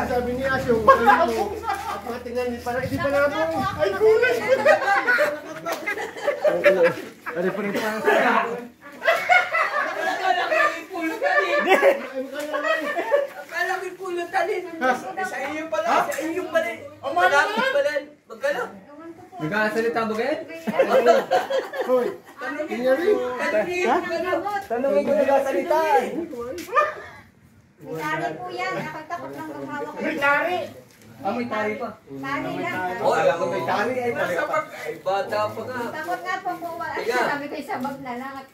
Sabi ni Asyo, at mga tingnan ni para hindi pa nabong. Ay, kulay! Ano pa rin parang sana? Akala ko yung pulutan eh. Akala ko yung pulutan eh. Sa iyo pala. Sa iyo pala. Malapit pala. Magkano? Nagkasalita ba kayo? Hoy, tingnan rin. Tanungin ko nagkasalita. May tari po yan. Nakagtakot ng gumawa kayo. May tari! May tari pa. Tari lang. Oh, alam ko may tari ay Nasa pag... Ay, bata pa nga. Takot nga po po. Tiga. Sabi ko isabag na lang.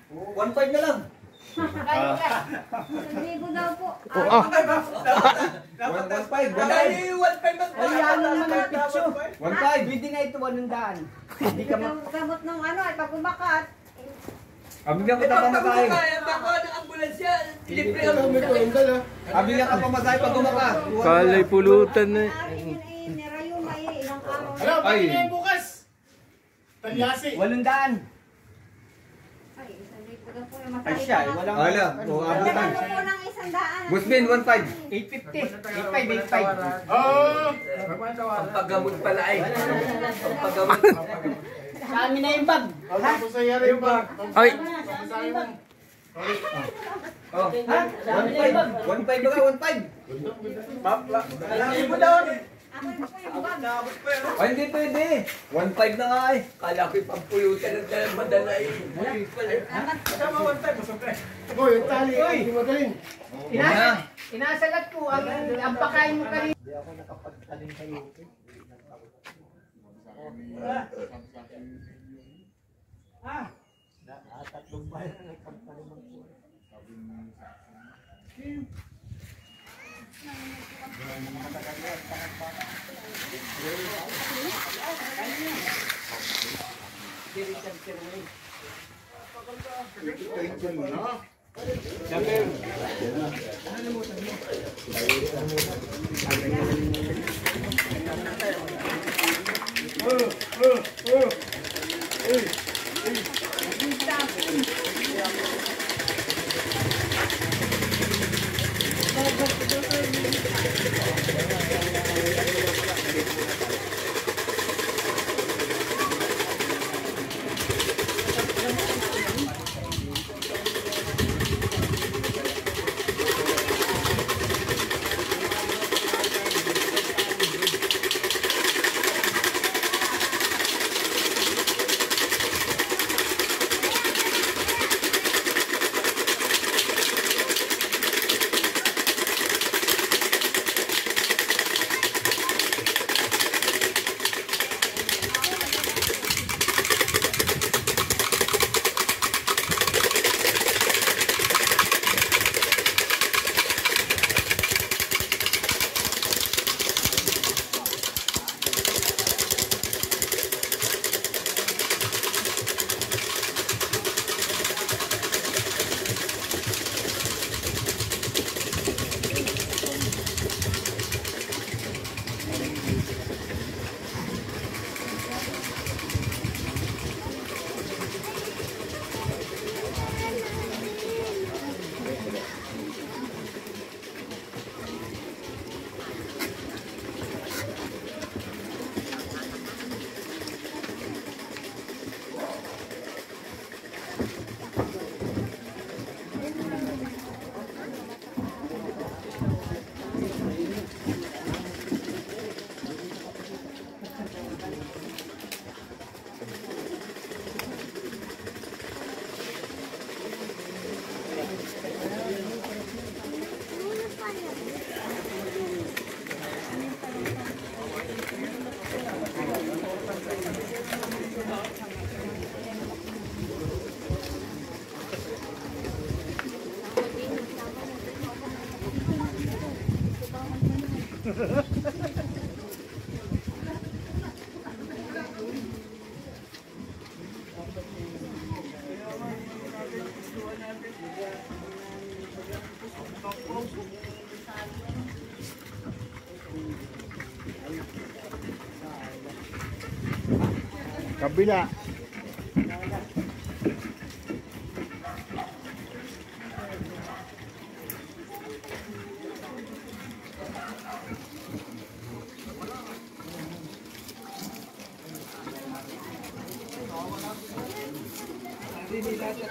1.5 na lang. Libo daw po. 1.5. Dahil yung 1.5 ang Ay, yan naman ang picture. 1.5. Pwede na ito 100. Hindi ka ma... Gamot ng ano ay pag umakat. Abigyan kita pamatahin. Bako ng ambulansya. Libre ang May paundal ha. Abigyan ka pamatahin pag umaka. Kalay pulutan na. Ari yun ay nirayo may ilang araw. Alam, pati na yung bukas. Talyasi. 800. Ay, isang libo daw po yung Ay matay. siya, walang... Wala. O abutan. Dalawa po ng 100. Musmin 1.5. 850. 850. Oo. Ang paggamot pala ay. Ang paggamot. Sa amin na yung bag. Ako sa yari yung bag. Ay! Pamasahe mo. Oh. Ha? Sa amin na yung bag. 1.5 ba ka? 1.5. Alam mo daw. Ako na po yung bag. Ay, hindi pwede. 1.5 na nga eh. Kala ko yung pampulutan ng dalang madala eh. Tama 1.5 masukre. Hoy, yung tali. Hindi magaling. Inasagat ko ang pakain mo kanina. Hindi ako nakapagtaling kayo. Tatlong bayan na nagpagtaling ng buwan. Kabila. Ada.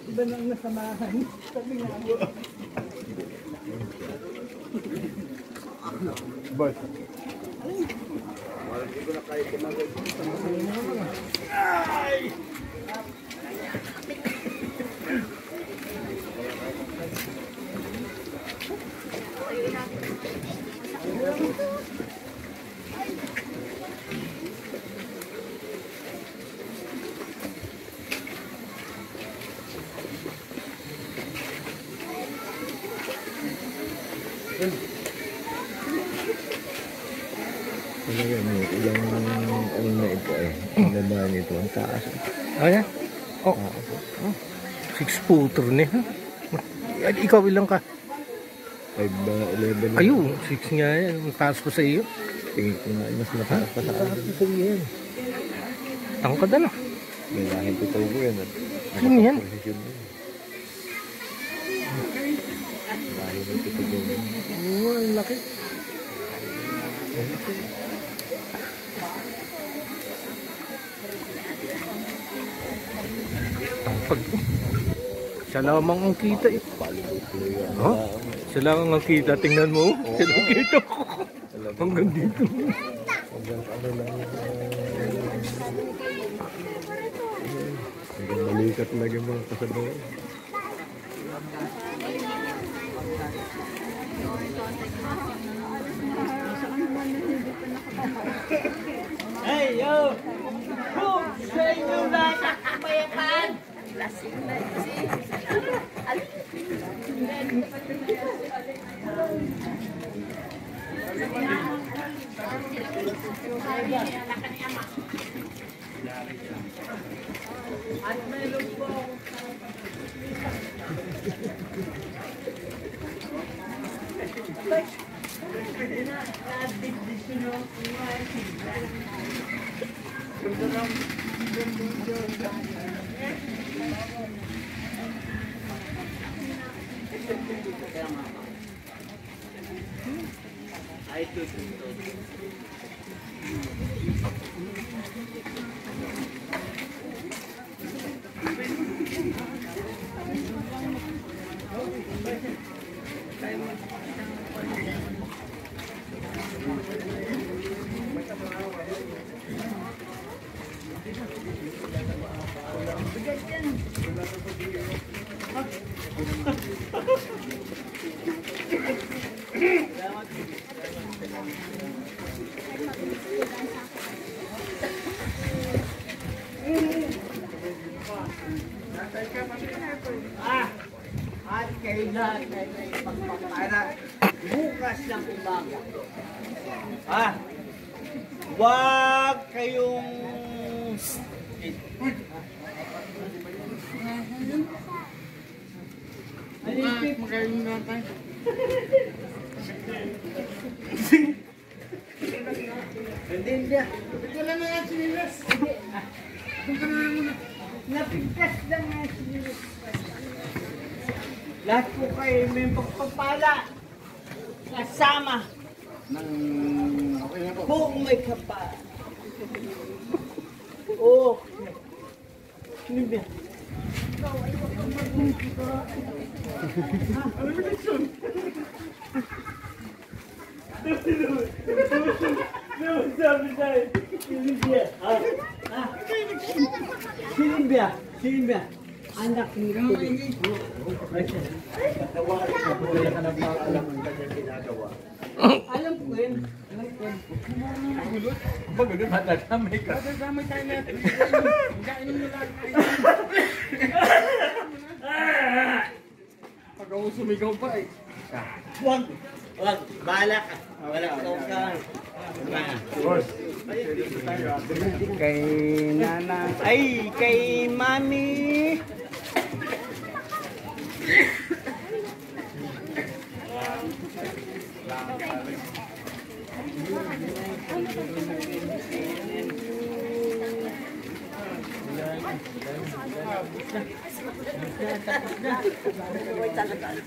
Iba nang nasamahan. Boy. Talaga mo, ilang ano na ito eh. Ang ganda nito, ang taas. Ayan. Oh. 6 footer niya. Ay, ikaw ilang ka? 5 ba, 11 na. Ayun, 6 nga yan. Ang taas ko sa iyo. Tingin ko nga, mas mataas pa sa akin. Tangkad na. May lahing totoo ko yan. Ano yan? Posisyon mo. Lahing totoo ko yan. Oo, ang laki. Tangkad. Siya lamang ang kita eh. Ha? Siya lamang ang kita. Tingnan mo. Siya lang kita ko. Hanggang dito. Hanggang ano lang. Hanggang malikat talaga mga kasabaw. Hey, yo! Boom! Sa inyong lahat ng kapayapaan! At kailan ay may pagpapara bukas ng umaga. Huwag kayong alipit. Magaling natin. Hindi niya. Ito lang nga sinilas. Napigkas lang nga sinilas. Lahat po kayo may pagpapala kasama ng buong may kapal. Oh. Sino ba? Anak ni Kulit. Alam ko yun. Bago din matadamay ka. Pag ako sumigaw pa eh. Wag. Bahala ka. Wala ka. Kay nana. Ay, kay mami.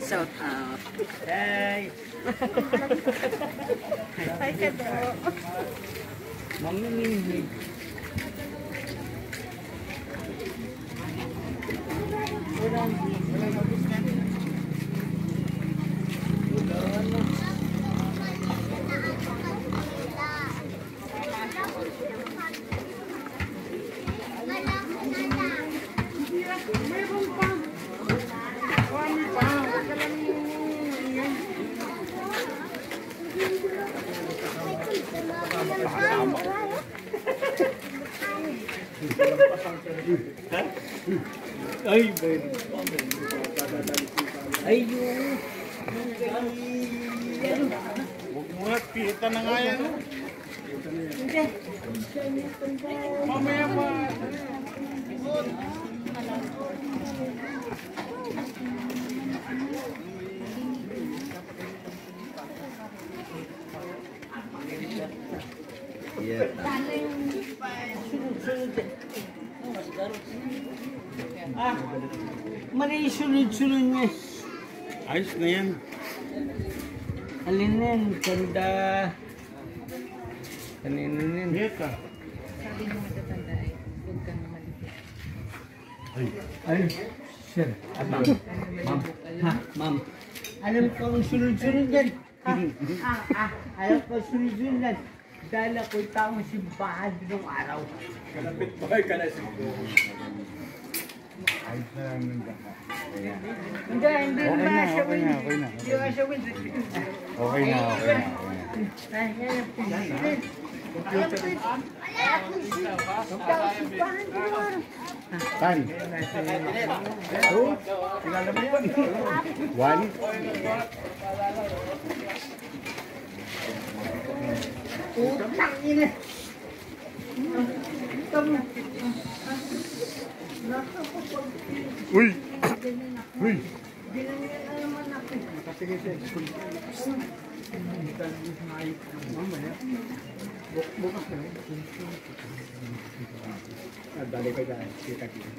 Shout out. Hey. Hi, Kado. Mamimimig. Ay, ayun. Huwag mo nga, pita na nga yan. Mamaya pa. Ah, mali sunod-sunod niya. Ayos na yan. Alin na yan? Ganda. Kanina na yan. Meta. Ay, sir. Ma'am. Ha, ma'am. Alam ko ang sunod-sunod yan. Alam ko ang sunod-sunod yan. Dahil ako'y taong simbahan ng araw. Kalapit bahay ka na siguro. Ayos na yan. Hindi na siya win. Okay na. Hindi na siya win. Okay na. Ay, yan ang pilitin. Tan. Two. Kilala mo yan. One. Utang ina. Uy. Uy. Ginanyan na naman ako. Nakatingin siya. Mamaya. Bukas na. Dali ka dyan. Kita kita.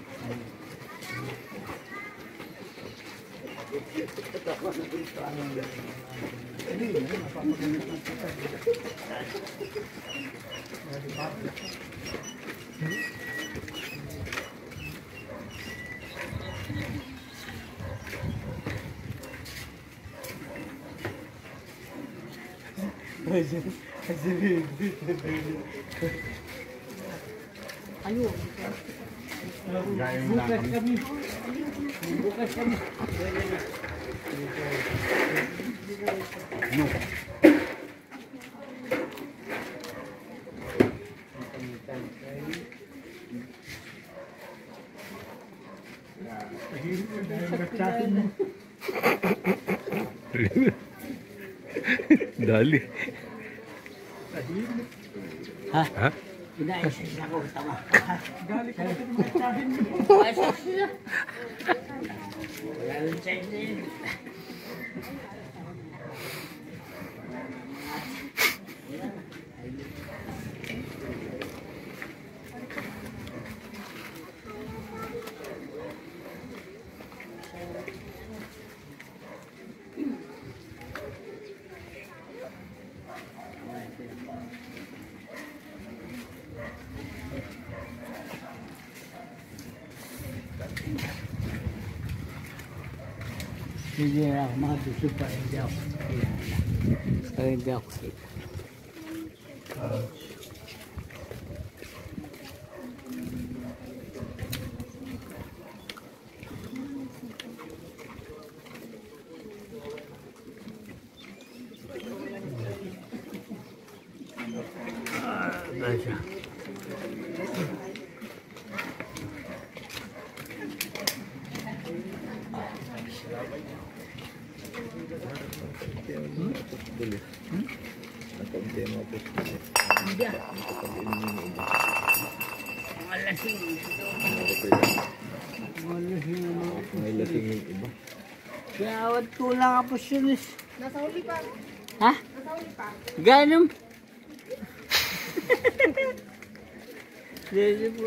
Ayo. Bukas kami. Bukas kami. Dali. Ha? Ha? Inaisip ako, tama. Gali ka natin magsahin mo. Wala lang sa inyo. Hindi ako matutupa, hindi ako kilala. Hindi ako kita. siya. May lasing yung iba. Kaya kulang ako sulis. Nasa huli pa. Ha? Nasa huli pa. Ganun. Dito po.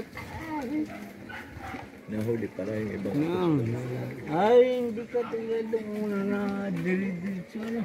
Nahuli para yung ibang Ay, hindi ka tulad muna na diri-diritso na.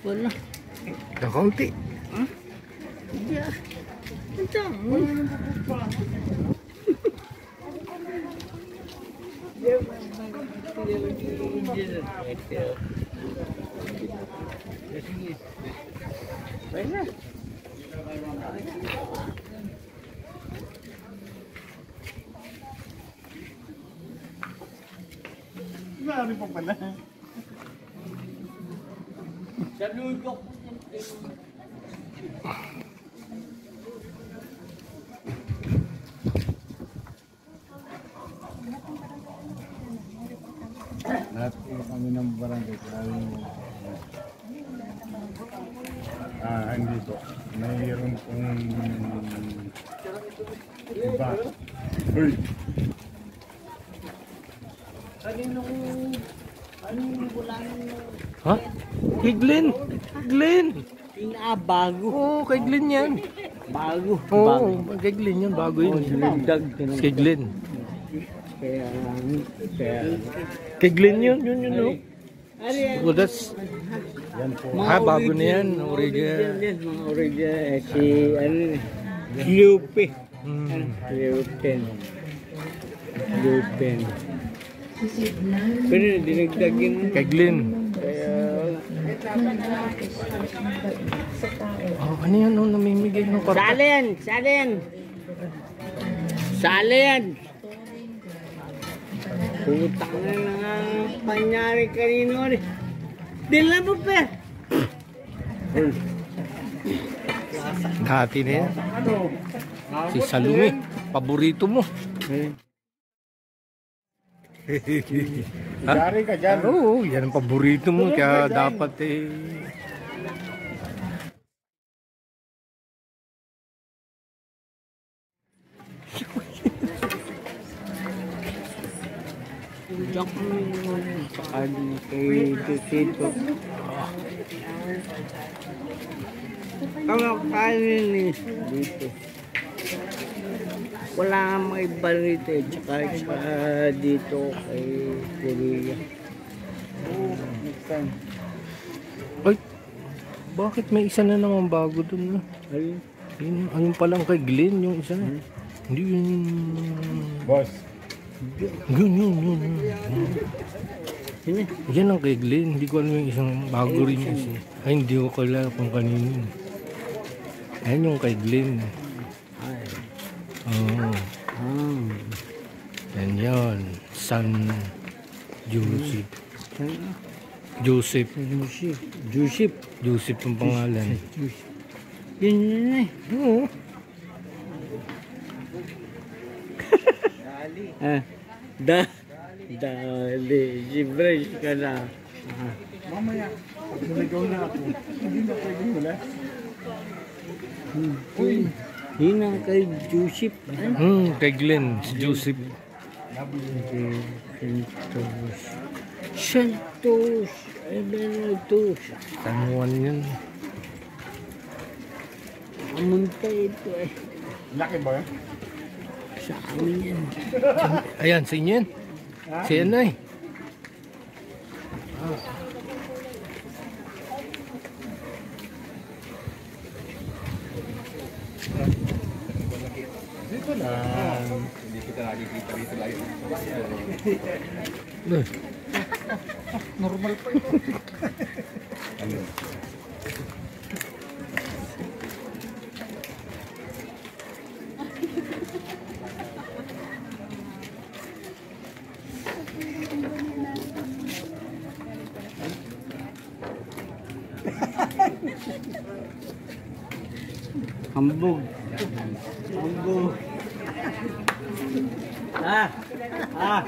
Wala. Kakunti. Marami pa pala. Sa lulok. Lahat po kami ng barangay. Hindi po. Mayroon pong iba. Uy! Ha? Kay Glenn. Glenn. Bago. Oo, kay Glenn yan. Bago. Oo, kay Glenn yun. Bago yun. Sinagdag. Kay Glenn. Kaya, Kay Glenn yun. Yun. Oh. Oh, that's... Yan po. Bago na yan. Original. Mga original. Si, Lupe. Lupen. Pero dinagdagin mo. Kay Glenn. Kaya, Oh, ano yan? Oh, namimigay ng kwarta. Salen! Putang na nga panyari kanino rin. Dila mo pa! Dati na yan. Si Salumi. Paborito mo. Yari ka dyan. Oo, yan ang paborito mo. Kaya dapat eh... Diyak mo yung kay Tito. Kaya kanin eh. Dito. Wala nga mga iba rito eh. Tsaka dito kay Korea. Ay, bakit may isa na naman bago dun? Ayun. Ayun palang kay Glenn, yung isa. Hindi yun. Boss. Yun. Yan ang kay Glenn. Hindi ko alam yung isang bago rin yung isa. Ay, hindi ko kailangan kung kanino. Ayan yung kay Glenn. Oo. Yan yun. San Joseph. Joseph ang pangalan. Yun eh. Oo. Dali. Gibrace ka na. Mamaya, pag naligaw na ako, hindi na pwedeng wala. Yun ang kay Joseph. Kay Glenn, si Joseph. Santos. Ay, Benito. San Juan yun. Amunta ito eh. Laki ba? Sa amin yan. Ayan, sa inyo yan. Si Anay. Dito lang. kita nakikita dito lagi. Normal pa ito. Ano? Hambog. Hambog. Ah. Ah.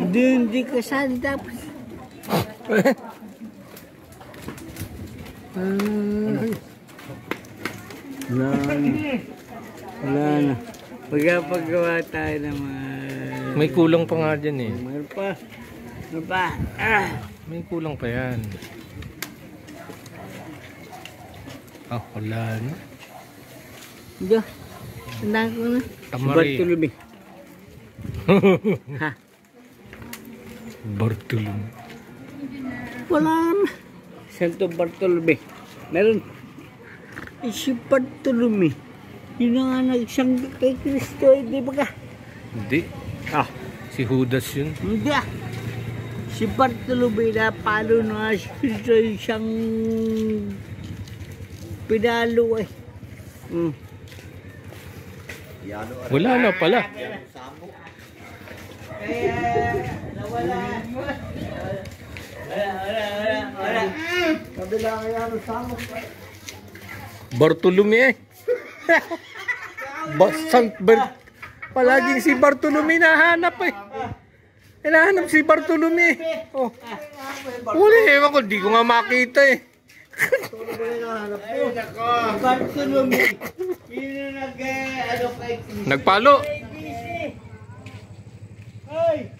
Hindi ka saan dapat. Wala na. Pagkapagawa tayo naman. May kulang pa nga dyan eh. Mayroon pa. Mayroon pa. Ah. May kulang pa yan. Ah, wala na. Diyo. Tandaan ko na. Tamari. Bartolome. Ha? Bartolome. Wala na. Santo Bartolome. Meron. Si Bartolome. Yun na nga nagsangga kay Kristo. Di ba ka? Hindi. Ah. Si Judas yun. Hindi ah. Si Bartolome na palo na si Kristo siyang pinalo eh. Wala na pala. Kaya nawala. Wala. Kabila kaya ano samok. Bartolome eh. Palaging si Bartolome nahanap eh. Hinahanap si Bartolome. Oh. Wala ewan ko, di ko nga makita eh. Bartolome. Yun na ano kay Nagpalo. Ay!